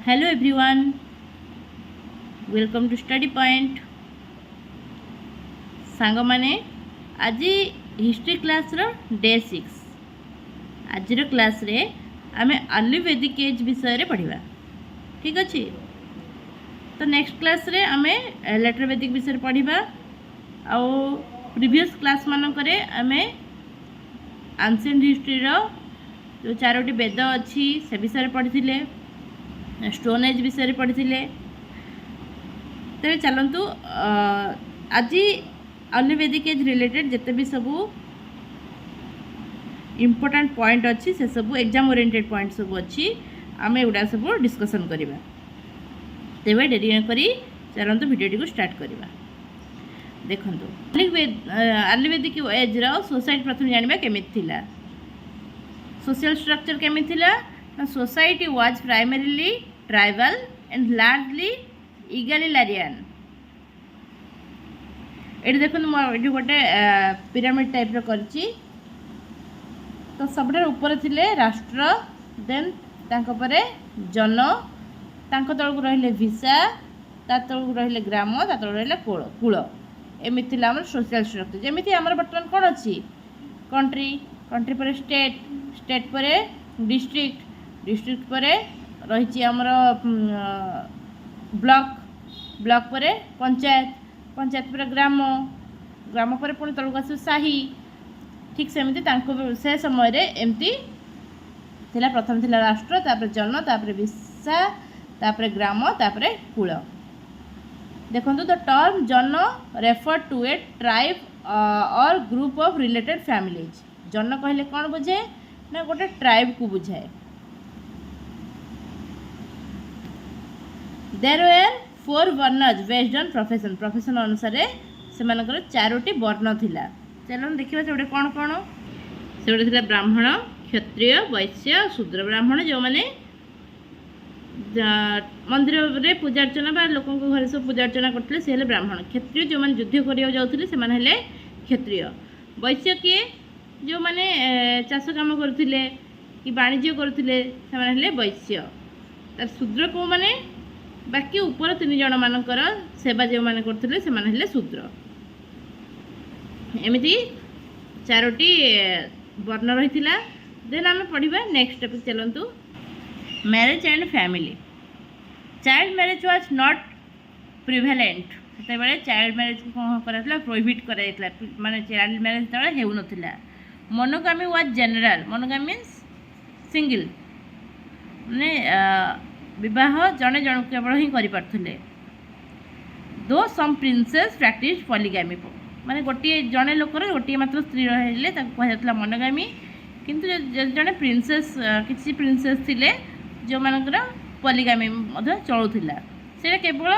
Hello everyone, welcome to study point. सांग माने आज हिस्ट्री क्लास रो डे 6 आज क्लास रे आमे अर्ली वैदिक एज विषय रे पढ़िबा। ठीक अछि, तो नेक्स्ट क्लास रे आमे लेटर वैदिक विषय रे पढ़िबा। आ प्रीवियस क्लास मान करे आमे एंशिएंट हिस्ट्री रो जो चारोटी वेद अछि से विषय रे पढ़िथिले, स्टोन एज विषय पढ़ी। तेरे चलतु आज अर्ली वैदिक एज रिलेटेड जिते भी सबू इम्पोर्टाट पॉइंट अच्छी से सब एग्जाम ओरिएंटेड पॉइंट सब अच्छी आम एगुड़ा सब डिस्कसन करवा। तेरे डेरी करी चलतु वीडियो को स्टार्ट करवा। देखो अर्ली वैदिक एज सोसाइटी प्रथम जानवा केमी थिला, सोशल स्ट्रक्चर केमी थिला। Society was primarily tribal and largely egalitarian. ये देखो ये गोटे पिरामिड टाइप करची। तो सब ऊपर थिले राष्ट्र, देन तांको जन, तांको तल को रहिले भिसा, ता तल को रहिले ग्राम, ता तल रहिले कुल। एमिति थिला हमर सोशल स्ट्रक्चर। जेमिति हमर बर्तमान कोन अछि, कंट्री, कंट्री पर स्टेट, स्टेट पर डिस्ट्रिक्ट, डिस्ट्रिक्ट पर रही आमर ब्लॉक, ब्लॉक पर पंचायत, पंचायत पर ग्राम, ग्राम पर पुणी तलक आस साही। ठीक सेमती से समय रे एमती थिला। प्रथम थिला राष्ट्र, तापर जन, तापर विसा, तापर ग्राम, तापर कुल। देखो the term jana refer to a tribe or group of related families. जन कहले कौन बुझे ना, गोटे ट्राइब को बुझाए। There were 4 varnas based on profession, profession अनुसार से मानकर 4टी वर्ण थिला। चलो देखिबा से कौन कौन से थिला, ब्राह्मण, क्षत्रिय, वैश्य, शूद्र। ब्राह्मण जो माने मंदिर रे पूजा अर्चना बा लोक घर सब पूजा अर्चना करते से ब्राह्मण। क्षत्रिय जो माने युद्ध करिया जाउथिले से माने हेले क्षत्रिय। वैश्य किए जो माने चाष काम करथिले कि वाणिज्य करथिले से माने हेले वैश्य। तार शूद्र को माने बाकी ऊपर 3 जन मानकर सेवा जो माने करथिले से माने हेले शूद्र। एमिति 4टी वर्ण रहिथिला। देन आमे पढ़िबा नेक्स्ट टॉपिक। चलंतु marriage and family. Child marriage was not prevalent. सेते बेले चाइल्ड मैरिज को कोन कराथला, प्रोहिबिट कराइतला, माने चाइल्ड मैरिज तळे हेउ नथिला। मोनोगामी वाज जनरल। मोनोगामी मीन्स सिंगल, माने विवाह जने जन केवल ही करि पारथले। दो सम प्रिंसेस प्रैक्टिस पॉलीगामी, माने गोटे जने लोकर गोटे मात्र स्त्री रहले ताको कह जातला मोनोगामी। किंतु जने प्रिंसेस किसी प्रिंसेस थिले जो मानकर पॉलीगामी मध्य चलुथिला, सेटा केवल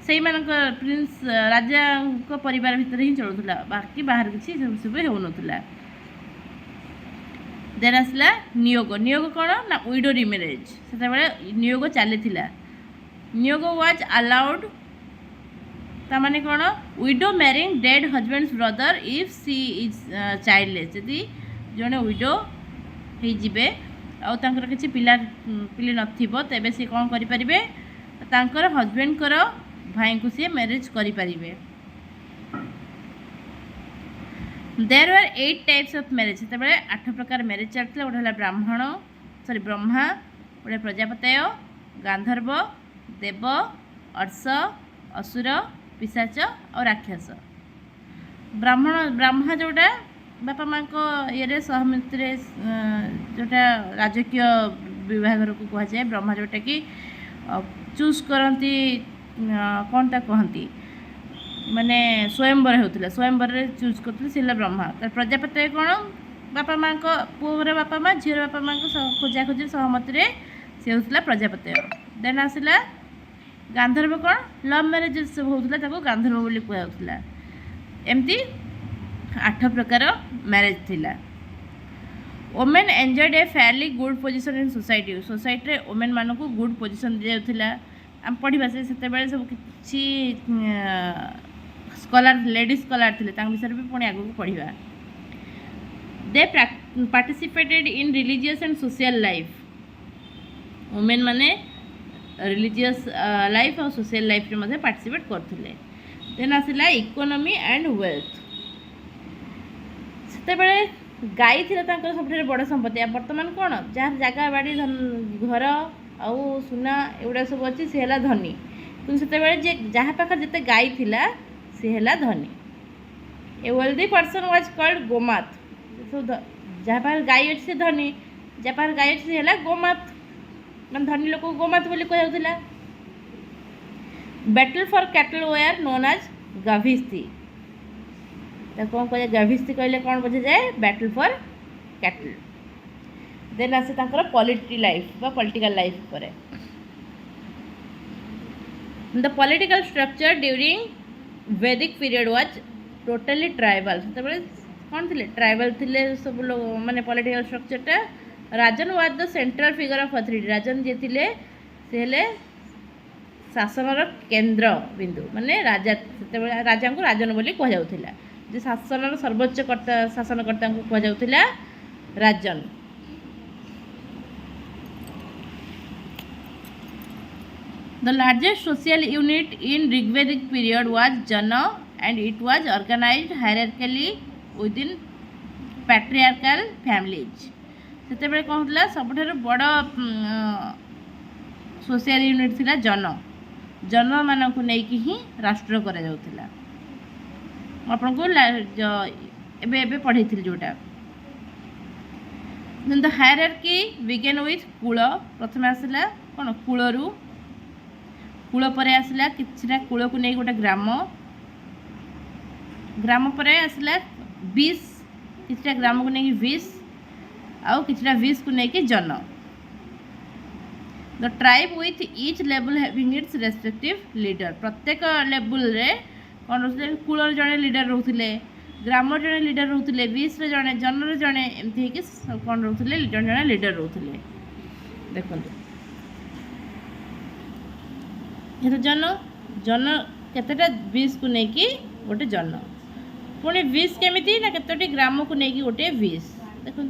सेही मानकर प्रिंस राजा को परिवार भितर ही चलुथिला, बाकी बाहर किसी सब हेउ नथिला। देन आसला नियोग। नियोग कौन ना, विडो रिमेरेज। से नियोग चली। नियोग वाज अलाउड, ताने कौन, widow marrying dead husband's brother if she is childless. यदि जड़े विडो होइजिबे आउर किसी पिला पिली नथिबो तेबे सी कौन करिपारिबे, तांकर हजबैंड कर भाई को सी मैरिज करिपारिबे। There were 8 types of marriage. से 8 प्रकार मैरिज चलते। गोटे है ब्राह्मण, सॉरी ब्रह्मा, गोटे प्रजापतय, गांधर्व, देव, अर्ष, असुर, पिशाच और राक्षस। ब्राह्मण, ब्रह्मा जोटा बापा माँ को ये सहमति जोटा राजकीय विभाग को कह जाए। ब्रह्मा जोटा कि चूज करती कौन ता कहती, माने स्वयंवर होता, स्वयंवर चूज करते से ब्रह्मा। तर प्रजापति कौन, बापा माँ को पुअर बापा माँ, झीर बापा माँ को खोजा खोजी सहमति से होता प्रजापति। देन आसला गांधर्व, कौन लव मैरिज सब होता गांधर्व बोली कहला। एमती 8 प्रकार मैरिज थिला। Women enjoyed A fairly good position in society. Society women मान को गुड पोजिशन दि जाउथिला। आम पढ़ा से सब किसी स्कॉलर, लेडीज स्कॉलर थे, विषय भी पुणी आगे पढ़ा। They participated in religious and social life. Women माने रिलीजियस लाइफ और सोशल लाइफ में पार्टिसिपेट करते। देन आसला इकोनॉमी एंड वेल्थ। से गाई थी सब बड़ संपत्ति। बर्तमान कौन जार जगह बाड़ी घर आउ सुना एगुड़ा सब अच्छी सी है धनी। किंतु से जहाँ पाखे जिते गाई थिला सी है धनी। A wealthy person was called gomat. जहाँ पाखे गाई अच्छी से धनी, जहाँ पाखे गाई अच्छी है गोमात, मैं धनी लोक गोमात बोली कहुला। Battle for cattle were known as gavishti. कौन कह गाभिस्थी कहले कौन बुझे जाए? Battle for cattle. देन आसे पॉलिटी लाइफ बा पॉलिटिकल लाइफ पर। The political structure during Vedic period was totally tribal. से कौन थे? ट्राइबल थे सब लोग माने पॉलिटिकल स्ट्रक्चरटा। Rajan was the central figure of authority. राजन जे थे से हेले शासनर केन्द्र बिंदु, माने राजा से राजा को राजन बोली कहुला। जे शासनर सर्वोच्च शासनकर्ता को कहुला राजन। The largest social unit in Rigvedic period was jana and it was organised hierarchically within patriarchal families. से कौन होता सब बड़ सोशल यूनिट थिला जन। जन मान को लेकिन ही राष्ट्र करा जाउथिला। आपन को एबे पढ़ी जोटा। The hierarchy began with kul. प्रथम आसला कौन कूलरू, कूल पर आसला किछिना कूल को नहीं गोटे ग्राम, ग्राम पर आसला विष, किछिटा ग्राम को नहीं विष आउ किछिटा विष को नहीं जन। The tribe with each level having its respective leader. प्रत्येक लेवल रे कौन रोते? कूलर जड़े लीडर रोते, ग्राम जड़े लीडर रोते, विष जड़े, जन जड़े, एमती कौन रोते? जड़े जड़े लीडर रोते। देखो ये तो जन जन केतेटा विष को लेकिन गोटे जन, पुणी विष केमिति ना केतोटी ग्राम को लेकिन गोटे विष। देखो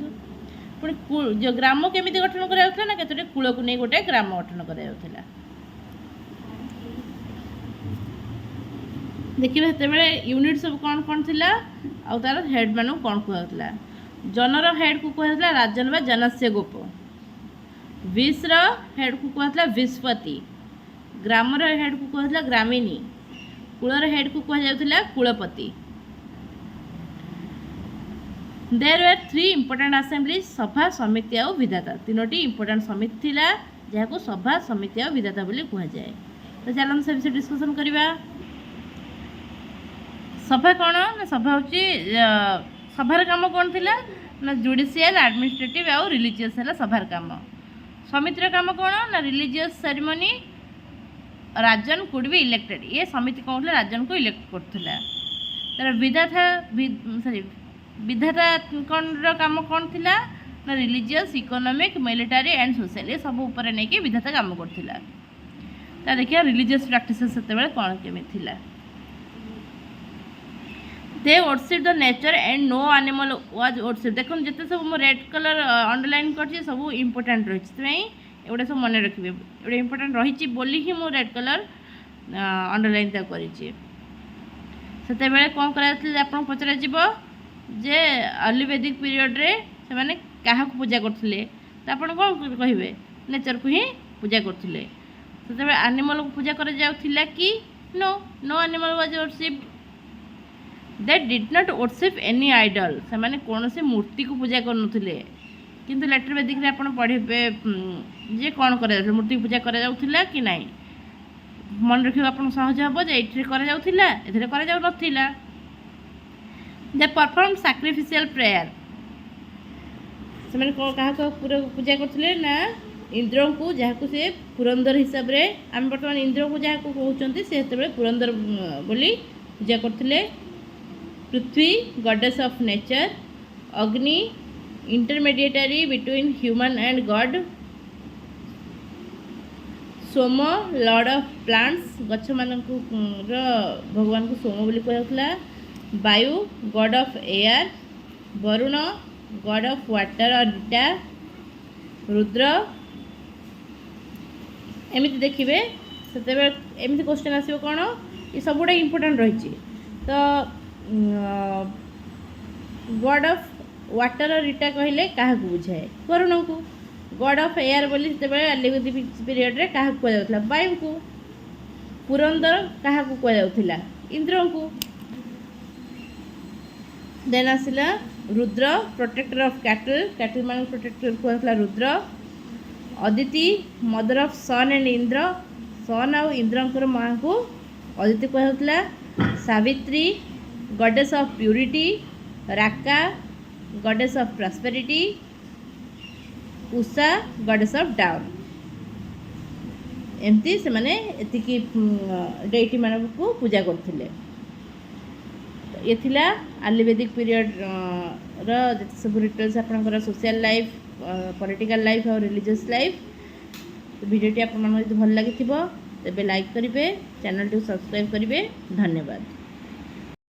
पुणी जो ग्राम केमिति गठन करा ना केतोटी कूल को नहीं गोटे ग्राम गठन करा। देखिए से यूनिट सब कौन कौन थिला आ तार हेड मान कौन कहला। जनर हेड को कहला राजन बा जनस्य गोप। विषर हेड को कहला विस्पति। ग्रामर हेड को कहला ग्रामिनी। कूलर हेड को कह जाउथिला कुलपति। देयर वर 3 इंपोर्टेंट असेंबली सभा समिति और विधाता। तीनोटी इंपोर्टेंट समिति थिला जहाँ को सभा समिति और विधाता बोली कह जाए। तो चलो से विषय डिस्कशन करवा। सभा कौन ना? सभा हूँ सभार काम कौन थिला ना? जुडिशियल, एडमिनिस्ट्रेटिव और रिलीजियस है सभार काम। समितिर काम कौन ना? Religious ceremony. Rajan could be elected. ये समिति कौन थे? राजन को इलेक्ट करथिला। तार विधाता सॉरी विधाता कौन काम कौन थिला ना? Religious, economic, military and social. ये सब ऊपर नहीं कि विधाता काम करथिला। ता देखिए रिलीजियस प्रैक्टिस से कौन केमी थिला। They worship the nature and no animal was worship. देखो जिते सब रेड कलर अंडरलाइन कर सब इंपोर्टेंट रही एगुड़ा सब मन रखिए। एगुड़ा इंपोर्टेंट रही बोली ही मुझे रेड कलर अंडरलाइन कर कौन कर पचर जे अर्ली वैदिक पीरियड रे से माने क्या पूजा करते तो आप कौन कहे? नेचर को ही पूजा करते। से एनिमल को पूजा कर कि no no animal was worshipped. They did not worship any idol. से माने कौन से मूर्ति को पूजा करुले। किंतु लेटर वैदिक रे आपण पढ़े जे कौन कर मूर्ति पूजा करा कि नहीं मन रखिए आप सहज हम जे ये करा। They perform sacrificial prayer. से मैंने क्या पूजा करते ना? इंद्र को जहाँ को से पुरंदर हिसाब से आम बर्तमान इंद्र को जहाँ को कहते से पुरंदर बोली पूजा करते। Prithvi goddess of nature. Agni intermediatory between human and god. Soma lord of plants. गछ मान भगवान को सोम बोली कहला। Vayu god of air. Varuna god of water और डिटा। रुद्र एमती देखिए से एमती क्वेश्चन आसो कौन ये सब गुड़ा इम्पोर्टाट रही तो गॉड ऑफ वाटर इटा कहले क्या बुझाए वरुण को गॉड ऑफ एयर बोली आलिवेदी पीरियड रे क्या कहुला वायु को पुरंदर क्या कहुला इंद्र को देन आसला रुद्र प्रोटेक्टर ऑफ कैटल मान प्रोटेक्टर कहला Rudra Aditi mother of sun and Indra sun आउ इंद्रंकर माँ को अदिति कहला Savitri goddess of purity Raka goddess of prosperity Usha goddess of dawn एमती से माने एतिकी डेटी मान को पूजा करथिले ये थिला आयुर्वेदिक पीरियड सब रिचुअल्स आपनकर सोशल लाइफ पॉलिटिकल लाइफ और रिलीजियस लाइफ वीडियोटी आप भल लगी तेज लाइक करेंगे चैनल को सब्सक्राइब करेंगे धन्यवाद।